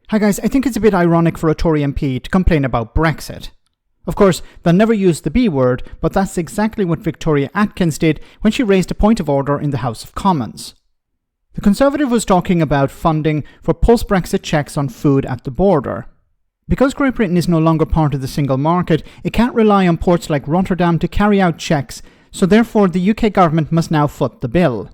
Hi guys, I think it's a bit ironic for a Tory MP to complain about Brexit. Of course, they'll never use the B word, but that's exactly what Victoria Atkins did when she raised a point of order in the House of Commons. The Conservative was talking about funding for post-Brexit checks on food at the border. Because Great Britain is no longer part of the single market, it can't rely on ports like Rotterdam to carry out checks, so therefore the UK government must now foot the bill.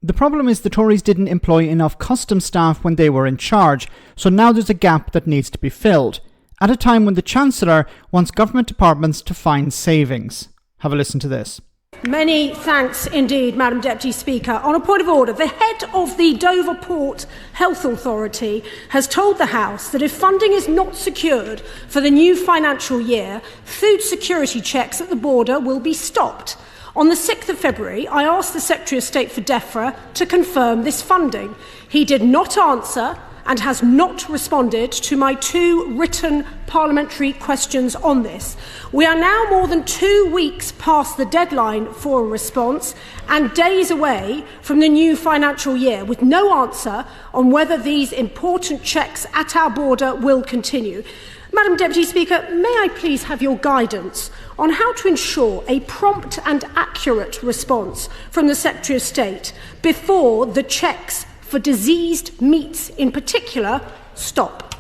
The problem is the Tories didn't employ enough customs staff when they were in charge, so now there's a gap that needs to be filled, at a time when the Chancellor wants government departments to find savings. Have a listen to this. Many thanks indeed, Madam Deputy Speaker. On a point of order, the head of the Dover Port Health Authority has told the House that if funding is not secured for the new financial year, food security checks at the border will be stopped. On the 6th of February, I asked the Secretary of State for DEFRA to confirm this funding. He did not answer and has not responded to my 2 written parliamentary questions on this. We are now more than 2 weeks past the deadline for a response and days away from the new financial year, with no answer on whether these important checks at our border will continue. Madam Deputy Speaker, may I please have your guidance on how to ensure a prompt and accurate response from the Secretary of State before the checks for diseased meats in particular stop?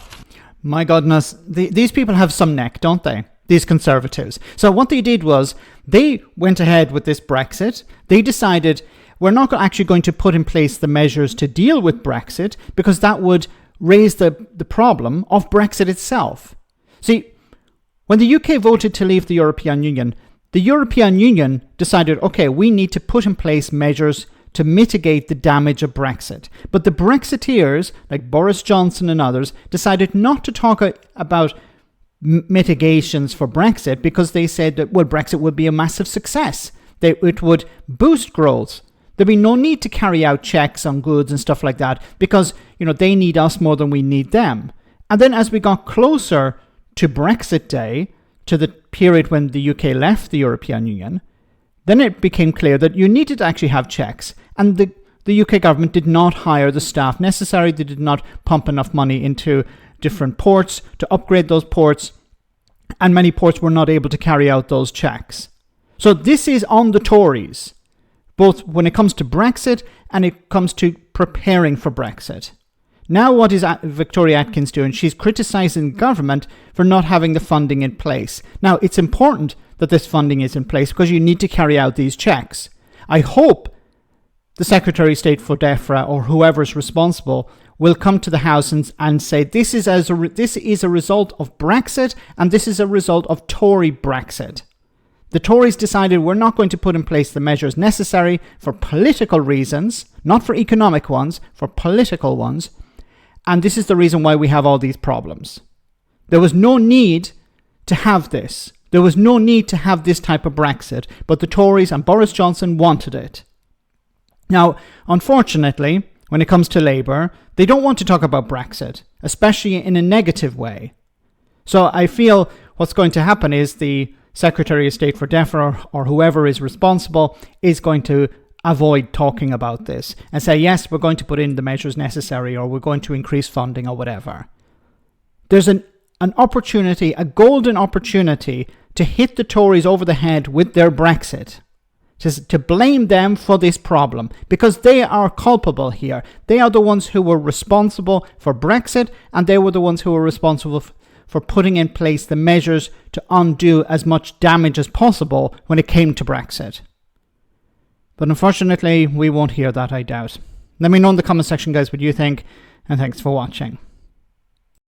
My goodness, these people have some neck, don't they? These Conservatives. So what they did was they went ahead with this Brexit. They decided we're not actually going to put in place the measures to deal with Brexit because that would raise the problem of Brexit itself. See, when the UK voted to leave the European Union decided, okay, we need to put in place measures to mitigate the damage of Brexit. But the Brexiteers, like Boris Johnson and others, decided not to talk about mitigations for Brexit because they said that, well, Brexit would be a massive success. It would boost growth. There'd be no need to carry out checks on goods and stuff like that because, they need us more than we need them. And then as we got closer to Brexit Day, to the period when the UK left the European Union, then it became clear that you needed to actually have checks. And the UK government did not hire the staff necessary. They did not pump enough money into different ports to upgrade those ports. And many ports were not able to carry out those checks. So this is on the Tories, both when it comes to Brexit and it comes to preparing for Brexit. Now what is Victoria Atkins doing? She's criticising the government for not having the funding in place. Now, it's important that this funding is in place because you need to carry out these checks. I hope the Secretary of State for DEFRA or whoever is responsible will come to the House and say this is a result of Brexit and this is a result of Tory Brexit. The Tories decided we're not going to put in place the measures necessary for political reasons, not for economic ones, for political ones. And this is the reason why we have all these problems. There was no need to have this. There was no need to have this type of Brexit, but the Tories and Boris Johnson wanted it. Now, unfortunately, when it comes to Labour, they don't want to talk about Brexit, especially in a negative way. So I feel what's going to happen is the Secretary of State for DEFRA or whoever is responsible is going to avoid talking about this and say, yes, we're going to put in the measures necessary or we're going to increase funding or whatever. There's an opportunity, a golden opportunity to hit the Tories over the head with their Brexit, to blame them for this problem because they are culpable here. They are the ones who were responsible for Brexit and they were the ones who were responsible for putting in place the measures to undo as much damage as possible when it came to Brexit. But unfortunately, we won't hear that, I doubt. Let me know in the comment section, guys, what you think, and thanks for watching.